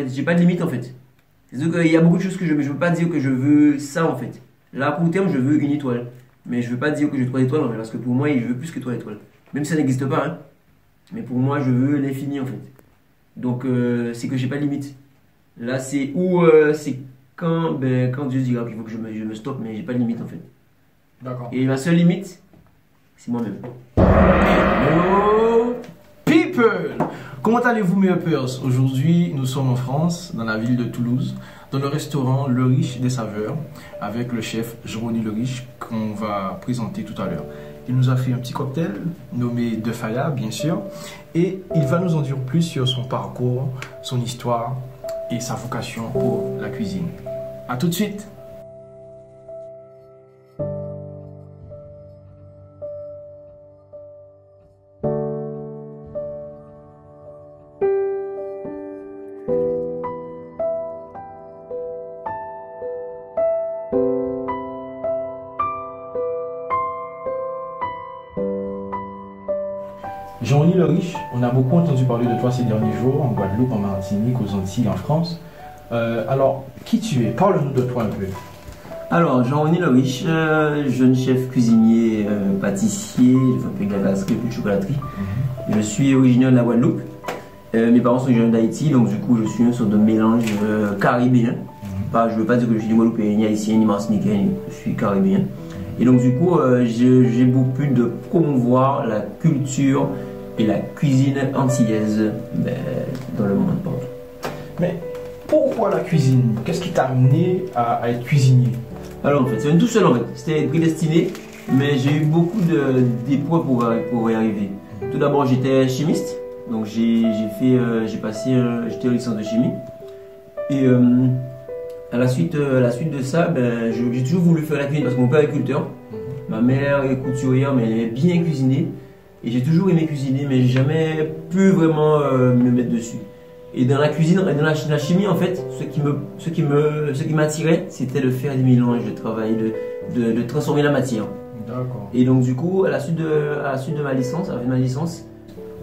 J'ai pas de limite en fait. C'est-à-dire qu'il y a beaucoup de choses que je veux pas dire que je veux ça en fait. Là, à court terme, je veux une étoile. Mais je veux pas dire que je veux 3 étoiles en fait, parce que pour moi, je veux plus que 3 étoiles. Même si ça n'existe pas, hein. Mais pour moi, je veux l'infini en fait. Donc, c'est que j'ai pas de limite. Là, c'est où, c'est quand Dieu dira qu'il faut que je me stoppe, mais j'ai pas de limite en fait. D'accord. Et ma seule limite, c'est moi-même. Hello people! Comment allez-vous mes uppers? Aujourd'hui, nous sommes en France, dans la ville de Toulouse, dans le restaurant Le Riche des Saveurs, avec le chef Jérôme Le Riche, qu'on va présenter tout à l'heure. Il nous a fait un petit cocktail, nommé De Faya, bien sûr, et il va nous en dire plus sur son parcours, son histoire et sa vocation pour la cuisine. A tout de suite! Jean-Louis Le Riche, on a beaucoup entendu parler de toi ces derniers jours, en Guadeloupe, en Martinique, aux Antilles, en France. Alors, qui tu es? Parle-nous de toi un peu. Alors, Jean-René Le Riche, jeune chef cuisinier, pâtissier, je fais un peu de glacerie, un peu de chocolaterie. Je suis originaire de la Guadeloupe. Mes parents sont originaires d'Haïti, donc du coup, je suis une sorte de mélange caribéen. Je ne veux pas dire que je suis ni Guadeloupéen, ni Haïtien, ni Martiniquais, je suis caribéen. Et donc du coup, j'ai beaucoup de promouvoir la culture et la cuisine antillaise dans le monde partout. Mais pourquoi la cuisine? Qu'est-ce qui t'a amené à être cuisinier? Alors en fait, c'est tout seul en fait. C'était prédestiné, mais j'ai eu beaucoup d'épreuves pour y arriver. Tout d'abord, j'étais chimiste, donc j'étais en licence de chimie. Et à la suite de ça, j'ai toujours voulu faire la cuisine parce que mon père est culteur, ma mère est couturière, mais elle aimait bien cuisiner. Et j'ai toujours aimé cuisiner, mais j'ai jamais pu vraiment me mettre dessus. Et dans la cuisine, dans la chimie, en fait, ce qui m'attirait, c'était de faire des mélanges, de travailler, de transformer la matière. D'accord. Et donc du coup, à la suite de ma licence, avec ma licence,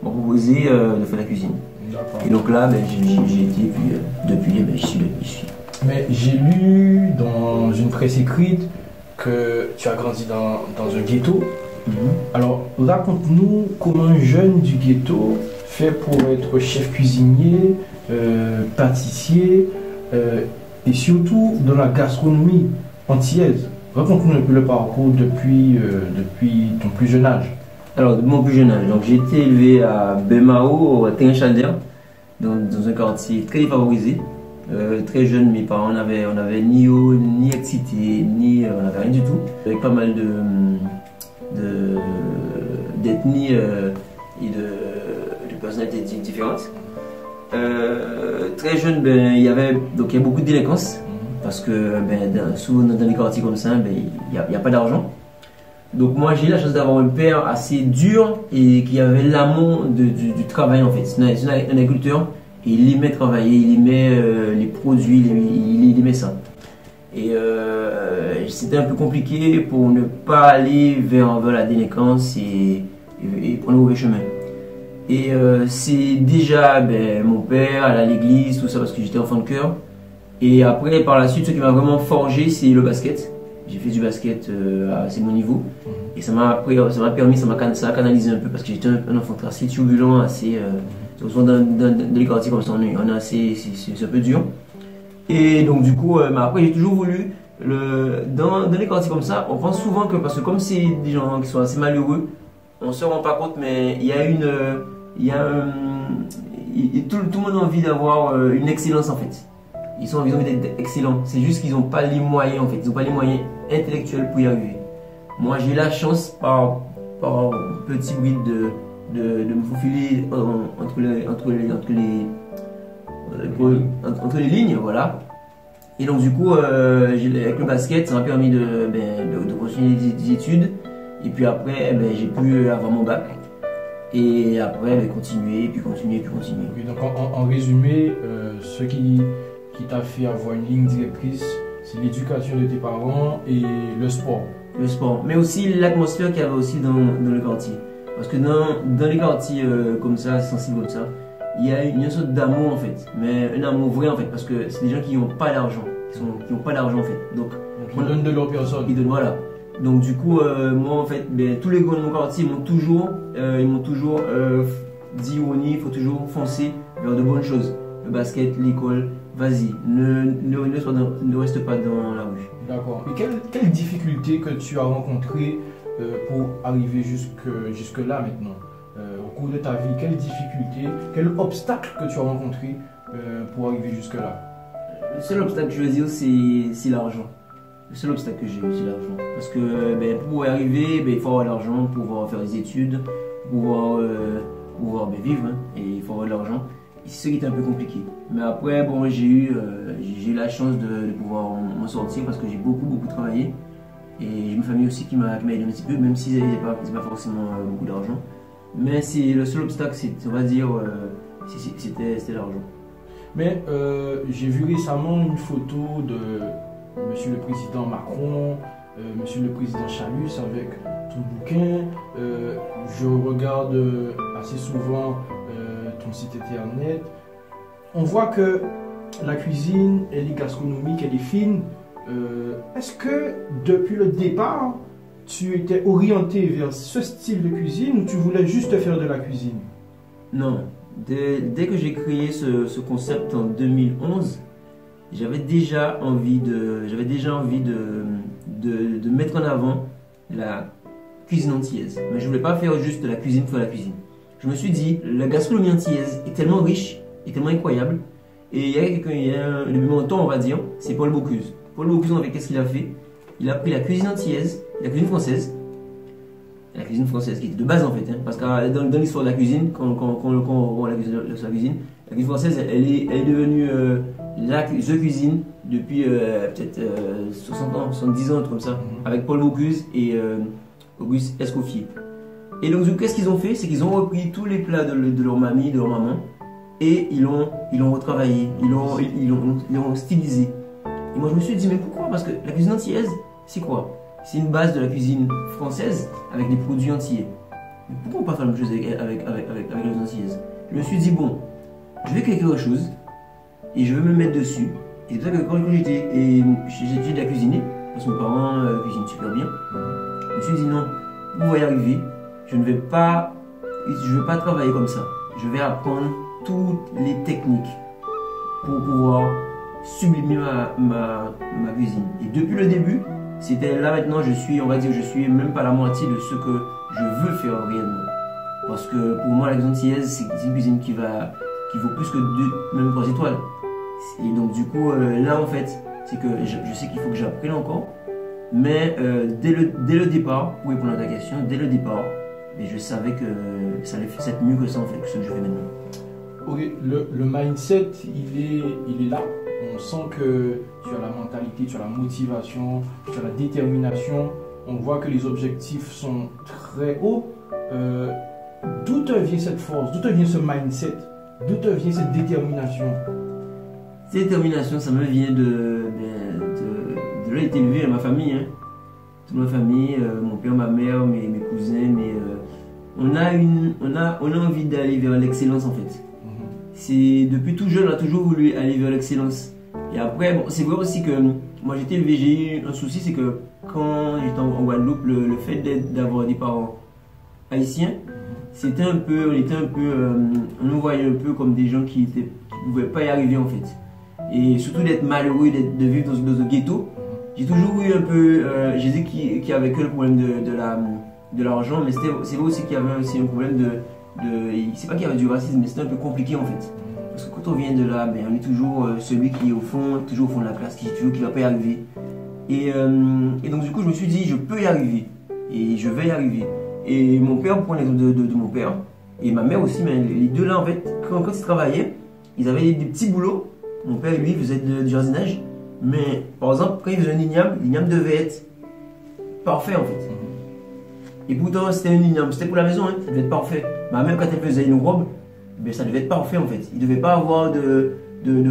on m'a proposé de faire la cuisine. D'accord. Et donc là, j'ai été, puis depuis, j'y suis. Mais j'ai lu dans une presse écrite que tu as grandi dans un ghetto. Alors, raconte-nous comment un jeune du ghetto fait pour être chef cuisinier, pâtissier et surtout dans la gastronomie antillaise. Raconte-nous un peu le parcours depuis ton plus jeune âge. Alors, de mon plus jeune âge, donc j'ai été élevé à Bemao, à Tinchaldea, dans un quartier très défavorisé. Très jeune, mes parents, on avait ni eau, ni électricité, on n'avait rien du tout. Avec pas mal d'ethnies et de personnalités différentes. Très jeune, il y a beaucoup de délinquance parce que souvent dans les quartiers comme ça, il n'y a pas d'argent. Donc moi j'ai eu la chance d'avoir un père assez dur et qui avait l'amour du travail en fait. C'est un agriculteur et il aimait travailler, il aimait les produits, il aimait ça. Et c'était un peu compliqué pour ne pas aller vers la délinquance et prendre le mauvais chemin. Et c'est déjà mon père aller à l'église, tout ça parce que j'étais enfant de cœur. Et après, par la suite, ce qui m'a vraiment forgé, c'est le basket. J'ai fait du basket à assez bon niveau. Et ça m'a canalisé un peu parce que j'étais un enfant assez turbulent, assez. Souvent dans les quartiers comme ça, on est assez. C'est un peu dur. Et donc, du coup, après, j'ai toujours voulu. Dans les quartiers comme ça, on pense souvent que, parce que comme c'est des gens qui sont assez malheureux, on ne se rend pas compte, mais tout le monde a envie d'avoir une excellence en fait. Ils ont envie d'être excellents. C'est juste qu'ils n'ont pas les moyens en fait. Ils n'ont pas les moyens intellectuels pour y arriver. Moi, j'ai la chance par petit bride de me faufiler entre les lignes, voilà. Et donc du coup, avec le basket, ça m'a permis de continuer des études. Et puis après, j'ai pu avoir mon bac. Et après, continuer. Okay, donc en résumé, ce qui t'a fait avoir une ligne directrice, c'est l'éducation de tes parents et le sport. Le sport, mais aussi l'atmosphère qu'il y avait aussi dans le quartier. Parce que dans les quartiers comme ça, sensibles comme ça, il y a une sorte d'amour en fait, mais un amour vrai en fait, parce que c'est des gens qui n'ont pas d'argent, qui n'ont pas d'argent en fait. Donc ils donnent de leur personne. Ils donnent, voilà. Donc du coup, moi en fait, ben, tous les gars de mon quartier m'ont toujours dit Ronnie, il faut toujours foncer vers de bonnes choses. Le basket, l'école, vas-y, ne reste pas dans la rue. D'accord. Et quelles difficultés que tu as rencontrées pour arriver jusque là maintenant au cours de ta vie, quelles difficultés, quels obstacles que tu as rencontrés pour arriver jusque là? Le seul obstacle que je veux dire, c'est l'argent. Le seul obstacle que j'ai eu, c'est l'argent. Parce que ben, pour y arriver, ben, il faut avoir l'argent pour pouvoir faire des études, pour pouvoir ben, vivre, hein, et il faut avoir de l'argent. C'est ce qui était un peu compliqué. Mais après, bon, j'ai eu la chance de pouvoir m'en sortir parce que j'ai beaucoup travaillé. Et j'ai une famille aussi qui m'a aidé un petit peu, même s'ils n'avaient pas forcément beaucoup d'argent. Mais c'est le seul obstacle, on va dire, c'était l'argent. Mais j'ai vu récemment une photo de Monsieur le Président Macron, Monsieur le Président Chalus avec ton bouquin. Je regarde assez souvent ton site internet. On voit que la cuisine, elle est gastronomique, elle est fine. Est-ce que depuis le départ, tu étais orienté vers ce style de cuisine ou tu voulais juste faire de la cuisine? Non. Dès que j'ai créé ce concept en 2011, j'avais déjà envie de mettre en avant la cuisine antillaise. Mais je ne voulais pas faire juste de la cuisine pour la cuisine. Je me suis dit, la gastronomie antillaise est tellement riche, est tellement incroyable. Et depuis longtemps, on va dire, c'est Paul Bocuse. Paul Bocuse, en fait, qu'est-ce qu'il a fait? Il a pris la cuisine antillaise, la cuisine française qui était de base en fait, hein, parce que dans l'histoire de la cuisine, quand on voit la cuisine française, elle est devenue the cuisine depuis peut-être 60 ans, 70 ans, comme ça, avec Paul Bocuse et Auguste Escoffier. Et donc, qu'est-ce qu'ils ont fait? C'est qu'ils ont repris tous les plats de leur mamie, de leur maman, et ils l'ont retravaillé, ils l'ont stylisé. Et moi, je me suis dit, mais pourquoi? Parce que la cuisine antillaise, c'est quoi? C'est une base de la cuisine française avec des produits antillais. Mais pourquoi on pas faire la même chose avec la cuisine antillaise? Je me suis dit, bon, je vais créer quelque chose et je vais me mettre dessus. Et c'est pour ça que quand j'ai de la cuisiner, parce que mes parents cuisinent super bien, je me suis dit, non, pour y arriver, je ne vais pas travailler comme ça. Je vais apprendre toutes les techniques pour pouvoir sublimer ma cuisine. Et depuis le début, c'était là maintenant, on va dire, je suis même pas la moitié de ce que je veux faire réellement. Parce que pour moi, la cuisine antillaise, c'est une cuisine qui vaut plus que même 3 étoiles. Et donc du coup, là en fait, c'est que je sais qu'il faut que j'apprenne encore. Mais dès le départ, pour répondre à ta question, dès le départ, mais je savais que ça allait faire mieux que ça en fait, que ce que je fais maintenant. Ok, le mindset, il est là. On sent que tu as la mentalité, tu as la motivation, tu as la détermination. On voit que les objectifs sont très hauts. D'où te vient cette force? D'où te vient ce mindset? D'où te vient cette détermination? Cette détermination, ça me vient de là été élevé à ma famille. Hein. Toute ma famille, mon père, ma mère, mes cousins. On a envie d'aller vers l'excellence en fait. C'est depuis tout jeune, on a toujours voulu aller vers l'excellence. Et après, bon, c'est vrai aussi que moi j'étais élevé, j'ai eu un souci, c'est que quand j'étais en Guadeloupe, le fait d'avoir des parents haïtiens, on nous voyait un peu comme des gens qui ne pouvaient pas y arriver en fait. Et surtout d'être malheureux, de vivre dans un ghetto. J'ai toujours eu un peu, j'ai dit qu'il y avait que le problème de l'argent, mais c'est vrai aussi qu'il y avait aussi un problème c'est pas qu'il y avait du racisme, mais c'était un peu compliqué en fait. Parce que quand on vient de là, ben, on est toujours celui qui est toujours au fond de la classe, qui va pas y arriver. Et donc du coup, je me suis dit, je peux y arriver. Et je vais y arriver. Et mon père, pour l'exemple de mon père, et ma mère aussi, mais les deux là, en fait, quand ils travaillaient, ils avaient des petits boulots. Mon père, lui, faisait du jardinage. Mais, par exemple, quand il faisait un l'igname devait être parfait, en fait. Et pourtant, c'était un igname, c'était pour la maison, hein, ça devait être parfait. Mais même quand elle faisait une robe, ben, ça devait être parfait, en fait. Il ne devait pas avoir de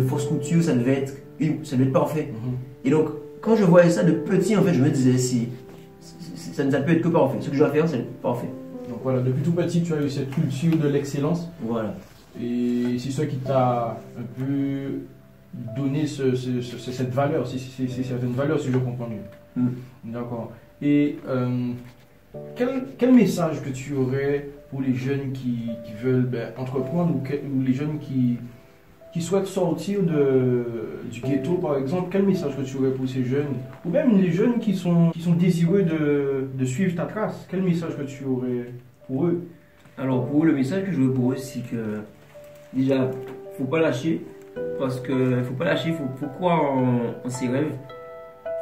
fausse couture, ça devait être parfait. Et donc, quand je voyais ça de petit, en fait, je me disais, ça ne peut être que parfait. Ce que je dois faire, c'est parfait. Donc voilà, depuis tout petit, tu as eu cette culture de l'excellence. Voilà. Et c'est ça qui t'a un peu donné cette valeur, c'est certaines valeurs, si je comprends mieux. D'accord. Et quel message que tu aurais pour les jeunes qui veulent entreprendre ou les jeunes qui souhaitent sortir du ghetto, par exemple? Quel message que tu aurais pour ces jeunes? Ou même les jeunes qui sont désireux de suivre ta trace? Quel message que tu aurais pour eux? Alors pour eux, le message que je veux pour eux, c'est que déjà, faut pas lâcher. Parce que faut pas lâcher, faut croire en ses rêves.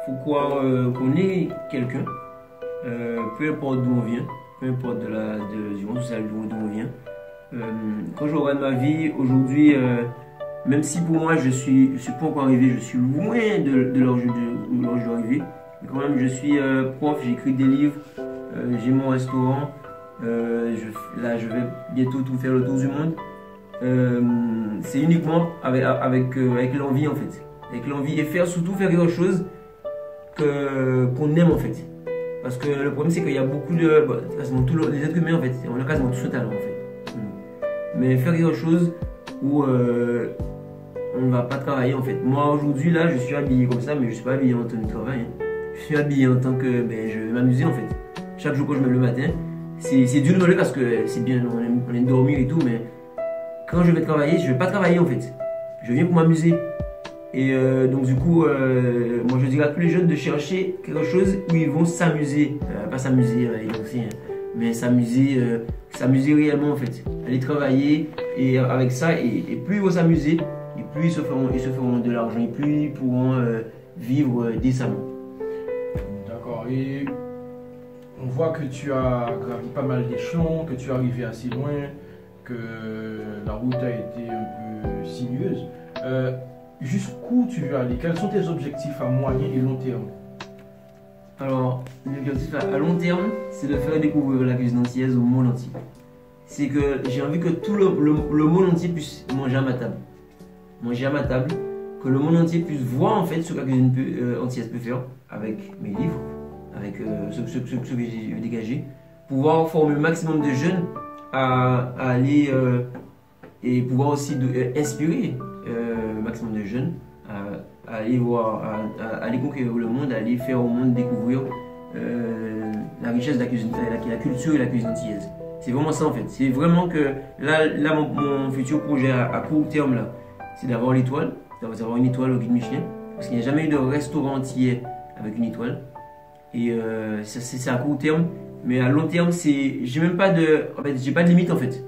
Faut croire qu'on est quelqu'un. Peu importe d'où on vient, peu importe du monde social d'où on vient. Quand je regarde ma vie aujourd'hui, même si pour moi je suis pas encore arrivé, je suis loin de là où je dois arriver. Mais quand même, je suis prof, j'écris des livres, j'ai mon restaurant. Là, je vais bientôt tout faire le tour du monde. C'est uniquement avec l'envie en fait. Avec l'envie et surtout faire quelque chose qu'on aime en fait. Parce que le problème c'est qu'il y a beaucoup de... quasiment tous les êtres humains en fait, on a quasiment tous un talent en fait. Mais faire quelque chose où on ne va pas travailler en fait. Moi aujourd'hui là je suis habillé comme ça, mais je ne suis pas habillé en tant que travail. Je suis habillé en tant que je vais m'amuser en fait. Chaque jour quand je me lève le matin, c'est dur de me lever parce que c'est bien, on aime dormir et tout, mais quand je vais travailler, je ne vais pas travailler en fait. Je viens pour m'amuser. Et donc du coup, moi je dirais à tous les jeunes de chercher quelque chose où ils vont s'amuser. Pas s'amuser et danser, mais s'amuser réellement en fait. Aller travailler et avec ça, et plus ils vont s'amuser, et plus ils se feront de l'argent, et plus ils pourront vivre décemment. D'accord. Et on voit que tu as gravi pas mal d'échelons, que tu es arrivé assez loin, que la route a été un peu sinueuse. Jusqu'où tu veux aller? Quels sont tes objectifs à moyen et long terme? Alors, l'objectif à long terme, c'est de faire découvrir la cuisine antillaise au monde entier. C'est que j'ai envie que tout le monde entier puisse manger à ma table. Manger à ma table, que le monde entier puisse voir en fait ce que la cuisine antillaise peut faire avec mes livres, avec ce que j'ai dégagé, pouvoir former le maximum de jeunes à aller et pouvoir aussi inspirer le maximum de jeunes à aller voir, à aller conquérir le monde, à aller faire au monde découvrir la richesse de la cuisine, la culture et la cuisine antillaise. C'est vraiment ça en fait. C'est vraiment que là mon futur projet à court terme là, c'est d'avoir l'étoile, d'avoir une étoile au guide Michelin, parce qu'il n'y a jamais eu de restaurant entier avec une étoile. Et c'est à court terme, mais à long terme, j'ai même pas de, en fait, j'ai pas de limite en fait.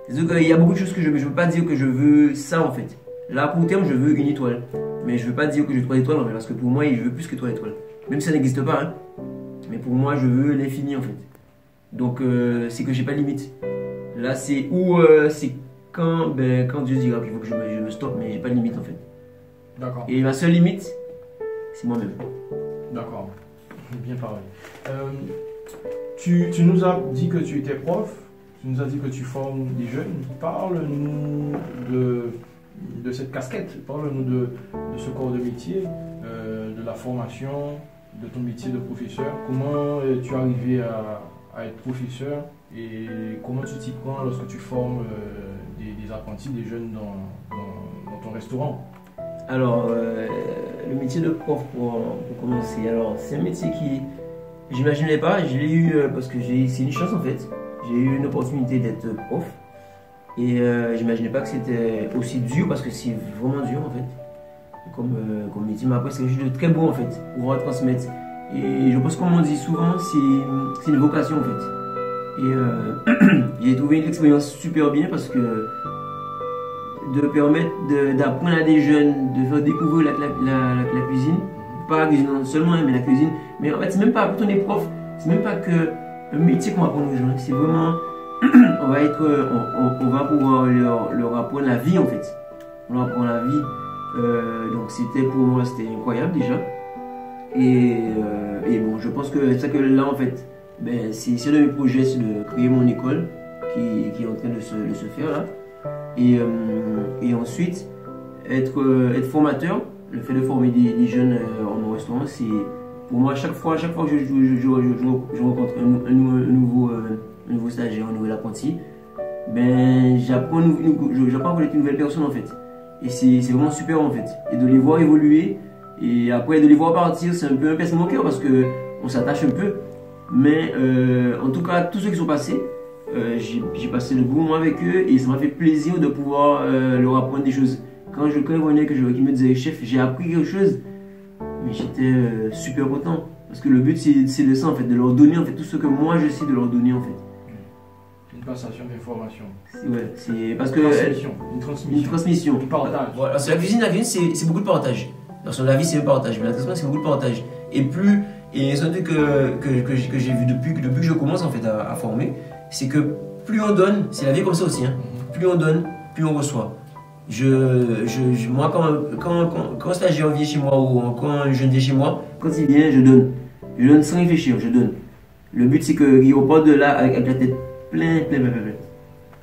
C'est-à-dire qu'il y a beaucoup de choses que je veux pas dire que je veux ça en fait. Là, à court terme, je veux une étoile, mais je veux pas dire que je veux 3 étoiles en fait, parce que pour moi, je veux plus que 3 étoiles. Même si ça n'existe pas, hein. Mais pour moi, je veux l'infini en fait. Donc, c'est que j'ai pas de limite. Là, c'est quand Dieu dira qu'il faut que je me stoppe, mais j'ai pas de limite en fait. D'accord. Et ma seule limite, c'est moi-même. D'accord. Bien parlé. Tu nous as dit que tu étais prof, tu nous as dit que tu formes des jeunes. Parle-nous de cette casquette, parle-nous de ce corps de métier, de la formation, de ton métier de professeur. Comment tu es arrivé à être professeur et comment tu t'y prends lorsque tu formes des apprentis, des jeunes dans ton restaurant? Alors, le métier de prof pour commencer, alors c'est un métier qui, j'imaginais pas, je l'ai eu parce que c'est une chance en fait. J'ai eu une opportunité d'être prof et j'imaginais pas que c'était aussi dur parce que c'est vraiment dur en fait. Comme métier, mais après c'est juste de très beau en fait, pouvoir transmettre. Et je pense comme on dit souvent, c'est une vocation en fait. Et j'ai trouvé l'expérience super bien parce que de permettre d'apprendre à des jeunes, de faire découvrir la cuisine, pas la cuisine seulement, mais la cuisine. Mais en fait, c'est même pas quand on est prof, c'est même pas que un métier qu'on apprend aux gens, c'est vraiment, on va pouvoir leur apprendre la vie en fait. On leur apprend la vie. Donc pour moi, c'était incroyable déjà. Et bon, je pense que c'est ça que là en fait, c'est un de mes projets, c'est de créer mon école qui est en train de se faire là. Et ensuite, être formateur, le fait de former des jeunes en restaurant, c'est pour moi chaque fois que je rencontre un nouveau stagiaire, un nouvel apprenti, ben, j'apprends à connaître une nouvelle personne en fait. Et c'est vraiment super en fait. Et de les voir évoluer, et après de les voir partir, c'est un peu un pincement au cœur parce que on s'attache un peu. Mais en tout cas, tous ceux qui sont passés, j'ai passé de bons moments avec eux et ça m'a fait plaisir de pouvoir leur apprendre des choses. Quand ils venaient, qu'ils me disaient chef, j'ai appris quelque chose, mais j'étais super content. Parce que le but c'est de ça en fait, de leur donner en fait tout ce que moi je sais de leur donner en fait. Une passation d'information. Ouais, c'est parce que Une transmission. Du partage. Voilà, la cuisine c'est beaucoup de partage. Dans la vie c'est le partage, mais la transmission c'est beaucoup de partage. Et c'est un truc que j'ai vu depuis que je commence en fait à former, c'est que plus on donne, c'est la vie comme ça aussi, hein, plus on donne, plus on reçoit. Moi quand un stagiaire vient chez moi ou quand un jeune vient chez moi, quand il vient je donne. Je donne sans réfléchir, je donne. Le but c'est qu'il repart de là avec la tête plein.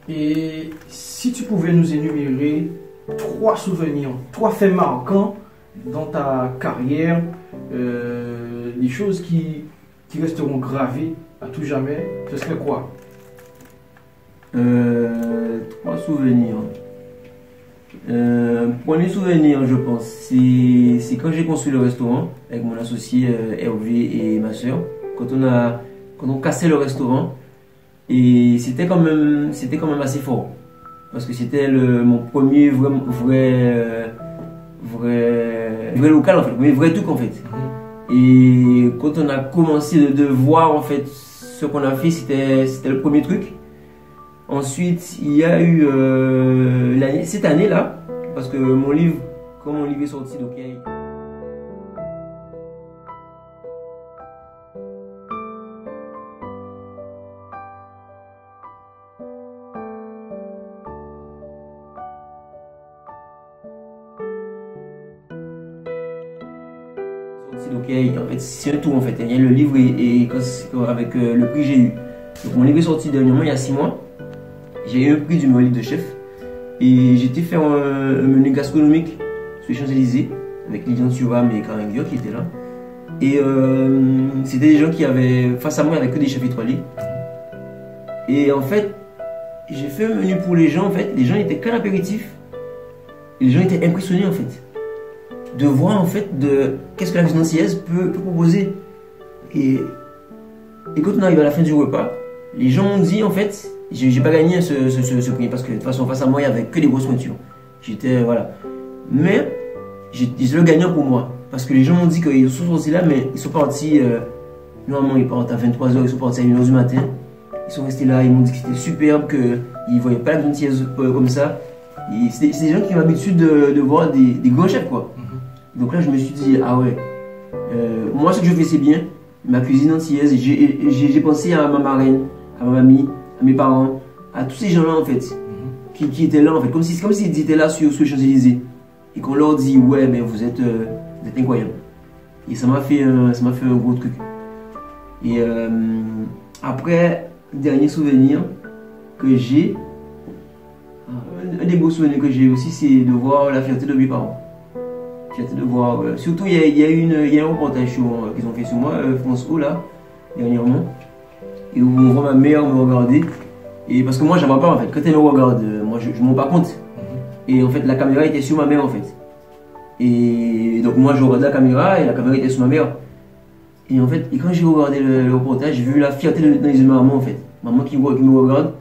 Et si tu pouvais nous énumérer 3 souvenirs, 3 faits marquants dans ta carrière, des choses qui resteront gravées à tout jamais, ce serait quoi? 3 souvenirs. Premier souvenir, je pense, c'est quand j'ai construit le restaurant avec mon associé Hervé et ma soeur. Quand on cassait le restaurant, et c'était quand même assez fort parce que c'était mon premier vrai local en fait, mais vrai truc en fait. Et quand on a commencé de voir en fait ce qu'on a fait, c'était le premier truc. Ensuite, il y a eu cette année là, parce que quand mon livre est sorti, donc il y a en fait, c'est un tout en fait. Il y a le livre et avec le prix que j'ai eu. Donc mon livre est sorti dernièrement il y a 6 mois. J'ai eu un prix du meilleur livre de chef. Et j'étais faire un menu gastronomique sur les Champs-Élysées avec Lilian Thuram et Karen Guillaume qui étaient là. Et c'était des gens qui avaient face à moi avec que des chefs étoilés. Et en fait, j'ai fait un menu pour les gens en fait. Les gens étaient qu'à l'apéritif. Et les gens étaient impressionnés en fait. De voir en fait qu'est-ce que la cuisine antillaise peut proposer. Et quand on arrive à la fin du repas, les gens m'ont dit en fait, j'ai pas gagné ce prix parce que de toute façon face à moi il n'y avait que des grosses pointures. J'étais voilà. Mais j'étais le gagnant pour moi. Parce que les gens m'ont dit qu'ils sont sortis là, mais ils sont partis, normalement ils partent à 23 h, ils sont partis à 1 h du matin. Ils sont restés là, ils m'ont dit que c'était superbe, qu'ils ne voyaient pas la cuisine antillaise comme ça. C'est des gens qui ont l'habitude de voir des grands chefs quoi. Donc là, je me suis dit, ah ouais, moi ce que je fais c'est bien, ma cuisine antillaise, j'ai pensé à ma marraine, à ma mamie, à mes parents, à tous ces gens-là en fait, qui étaient là en fait, comme s'ils étaient là sur les Champs-Élysées, et qu'on leur dit, ouais, mais vous êtes incroyables. Et ça m'a fait un gros truc. Et après, dernier souvenir que j'ai, un des beaux souvenirs que j'ai aussi, c'est de voir la fierté de mes parents. De voir, surtout il y a un reportage qu'ils ont fait sur moi, France O là, dernièrement, et où on voit ma mère me regarder, et parce que moi j'en vois pas en fait, quand elle me regarde, moi je me rends pas compte, et en fait la caméra était sur ma mère en fait, et donc moi je regardais la caméra et la caméra était sur ma mère, et en fait, quand j'ai regardé le reportage, j'ai vu la fierté dans les yeux de ma maman en fait, maman qui me regarde.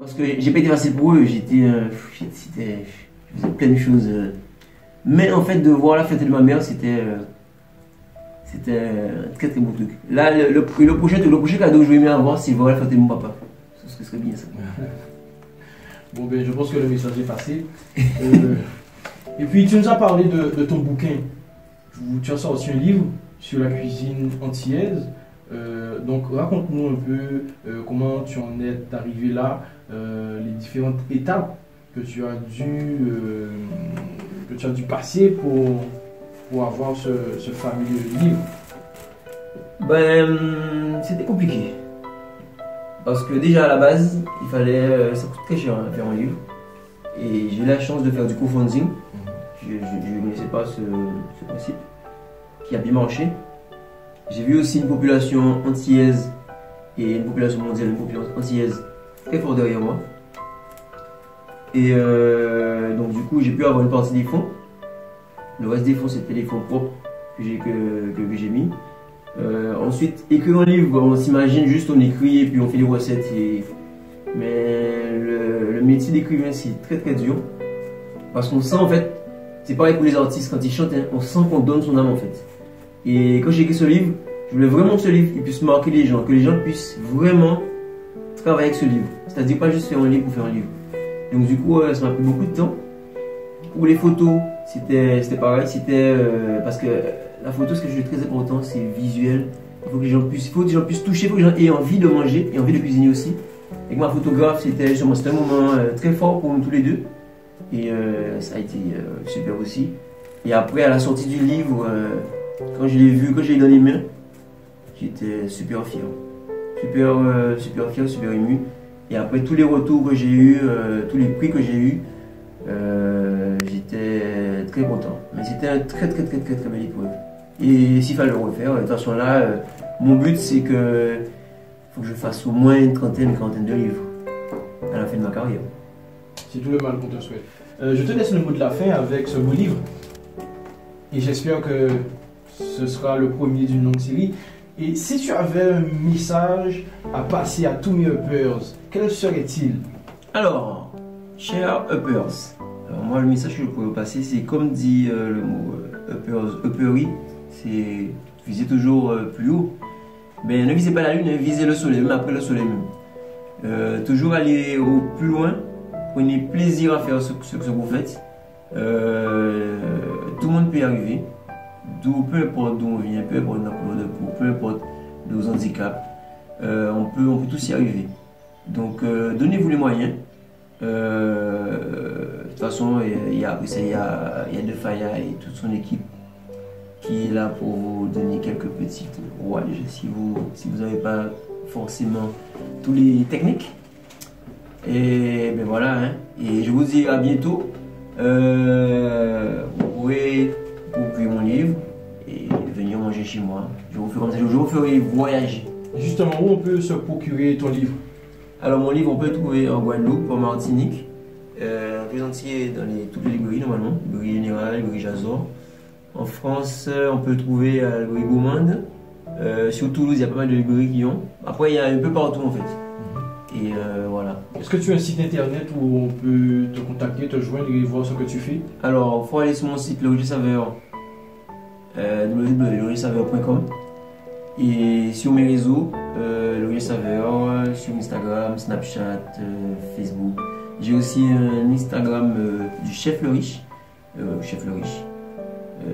Parce que j'ai pas été facile pour eux, je faisais plein de choses. Mais en fait, de voir la fierté de ma mère, c'était un très très beau truc. Là, le prochain cadeau que je vais aimer avoir, c'est voir la fierté de mon papa. Ce serait bien ça. Bon, ben, je pense que le message est passé. Et puis, tu nous as parlé de ton bouquin. Tu as sorti un livre sur la cuisine antillaise. Donc, raconte-nous un peu comment tu en es arrivé là, les différentes étapes que tu as dû passer pour avoir ce fameux livre? Ben, c'était compliqué. Parce que déjà à la base, ça coûte très cher faire un livre. Et j'ai eu la chance de faire du crowdfunding. Je ne connaissais pas ce principe, qui a bien marché. J'ai vu aussi une population antillaise et une population mondiale, une population antillaise très fort derrière moi. Et donc du coup, j'ai pu avoir une partie des fonds. Le reste des fonds, c'était les fonds propres que j'ai mis. Ensuite, écrire un livre, on s'imagine juste on écrit et puis on fait des recettes. Mais le métier d'écrivain, c'est très très dur. Parce qu'on sent en fait, c'est pareil pour les artistes quand ils chantent, hein, on sent qu'on donne son âme en fait. Et quand j'ai écrit ce livre, je voulais vraiment que ce livre il puisse marquer les gens, que les gens puissent vraiment travailler avec ce livre. C'est-à-dire pas juste faire un livre pour faire un livre. Donc du coup, ça m'a pris beaucoup de temps. Pour les photos, c'était pareil, parce que la photo, ce que je trouve très important, c'est visuel. Il faut que les gens puissent toucher, il faut que les gens aient envie de manger et envie de cuisiner aussi. Avec ma photographe, c'était un moment très fort pour nous tous les deux. Et ça a été super aussi. Et après, à la sortie du livre, quand je l'ai vu, quand j'ai eu dans les mains, j'étais super fier. Super fier, super ému. Et après tous les retours que j'ai eus, tous les prix que j'ai eus, j'étais très content. Mais c'était un très belle épreuve. Et s'il fallait le refaire, de toute façon là, mon but c'est que faut que je fasse au moins une quarantaine de livres à la fin de ma carrière. C'est tout le mal qu'on te souhaite. Je te laisse le mot de la fin avec ce beau livre. Et j'espère que ce sera le premier d'une longue série. Et si tu avais un message à passer à tous mes uppers, quel serait-il? Alors, chers uppers, moi le message que je pourrais passer, c'est comme dit le mot uppery, c'est viser toujours plus haut. Mais ne visez pas la lune, visez le soleil, même après le soleil même. Toujours aller au plus loin, prenez plaisir à faire ce que vous faites. Tout le monde peut y arriver. Peu importe d'où on vient, peu importe notre couleur de peau, peu importe nos handicaps, on peut tous y arriver. Donc donnez-vous les moyens. De toute façon, il y a De Faya et toute son équipe qui est là pour vous donner quelques petites rouages si vous n'avez pas forcément tous les techniques. Et ben voilà, hein. Et je vous dis à bientôt. Vous pouvez procurer mon livre et venir manger chez moi. Je vous ferai voyager. Justement, où on peut se procurer ton livre? Alors mon livre, on peut le trouver en Guadeloupe, en Martinique, présenté dans toutes les librairies normalement, librairie générale, librairie Jazor. En France, on peut le trouver à la librairie Gourmande. Sur Toulouse, il y a pas mal de librairies qui ont. Après, il y a un peu partout en fait. Et voilà. Est-ce que tu as un site internet où on peut te contacter, te joindre et voir ce que tu fais? Alors, il faut aller sur mon site, Le Saveur, www.lerogersaveur.com. Et sur mes réseaux, Le Saveur, sur Instagram, Snapchat, Facebook. J'ai aussi un Instagram du Chef Le Riche,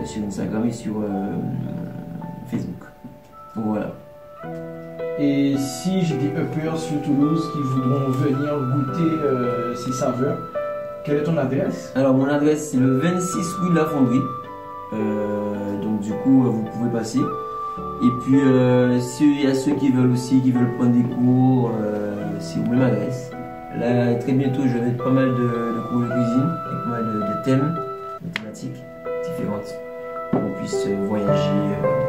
sur Instagram et sur Facebook. Donc voilà. Et si j'ai des uppers sur Toulouse qui voudront venir goûter ces saveurs, quelle est ton adresse? Alors mon adresse c'est le 26 rue de la Fonderie. Donc du coup vous pouvez passer. Et puis s'il y a ceux qui veulent prendre des cours, c'est aux mêmes adresses. Là très bientôt je vais mettre pas mal de cours de cuisine, avec pas mal de thèmes, de thématiques différentes pour qu'on puisse voyager.